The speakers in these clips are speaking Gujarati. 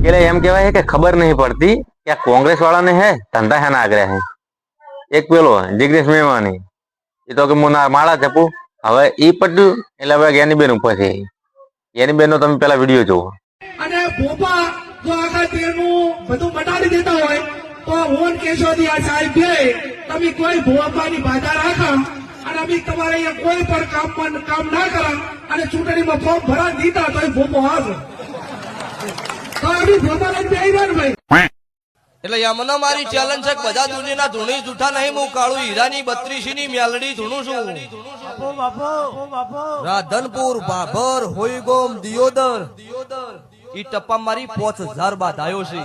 એટલે એમ કહેવાય કે ખબર નહીં પડતી કે આ કોંગ્રેસ વાળાને હે ધંધા હેના આગ્રહ હે. એક પેલો જિગ્નેશ મેવાણી એ તો કે હું ના માળા જપું. હવે ઈ પટ્યું એટલે હવે જ્ઞાનીબેન ઉપર છે. જ્ઞાનીબેન નો તમે પેલા વિડીયો જોવો. અને ભોપા જો આખા તેરનું બધું બટાડી દેતા હોય તો હું કેશોદી આ સાહેબ બે તમે કોઈ ભોપાની બાધા રાખો અને અમે તમારે અહીંયા કોઈ પણ કામ ના કરા અને ચૂંટણીમાં ફોર્મ ભરા દીધા તો ભોપો હાજર તો અમે ભોપાને બેહીને ભાઈ. એટલે યમને મારી ચેલેન્જ છે બધા દુનિયાના ધૂણી જૂઠા નહીં હું કાળું હીરાની 32 ની મેલડી ધૂણું છું. રાધનપુર ભાભર હોઈગોમ દિયોદર ઈ ટપ્પા મારી 5000 બાધાયો છે.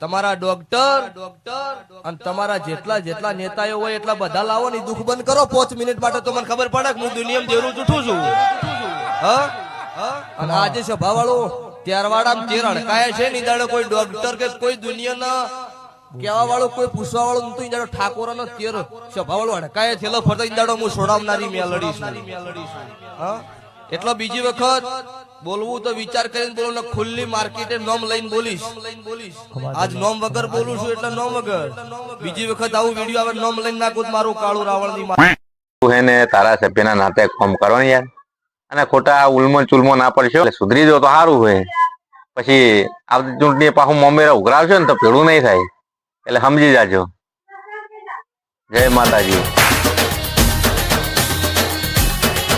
તમારા ડોક્ટર અને તમારા જેટલા નેતાઓ હોય એટલા બધા લાવો ને દુઃખ બંધ કરો 5 મિનિટ માટે તો મને ખબર પડે કે હું દુનિયામાં દેરું જૂઠું છું. અને આજે સભા વાળો ત્યારવાડા તેર અડકાયા છે ની દાડો કોઈ ડોક્ટર કે કોઈ દુનિયાના કેવા વાળો કોઈ પૂછવા વાળો તો દાડો ઠાકોર નો તેર સભા વાળો અડકાયા થયેલો ફરતા દાડો હું છોડાવનારી મેલડી છું. એટલો બીજી વખત બોલવું તો વિચાર કરીને બોલો ને ખુલ્લી માર્કેટે નોમ લઈને બોલીશ. આજ નોમ વગર બોલું છું એટલે નોમ વગર. બીજી વખત આવું વિડીયો આવે નોમ લઈને નાખું મારું કાળું રાવણ ની ને તારા સભ્યના નાતે કોમ કરો ને યાર. અને ખોટા ઉલમો ચુલમો ના પડશો એટલે સુધરી જો તો સારું હોય. પછી આવતી ચૂંટણી પાછું મોમેરા ઉઘરાવશો ને તો ભેડું નહીં થાય એટલે સમજી જાજો. જય માતાજી.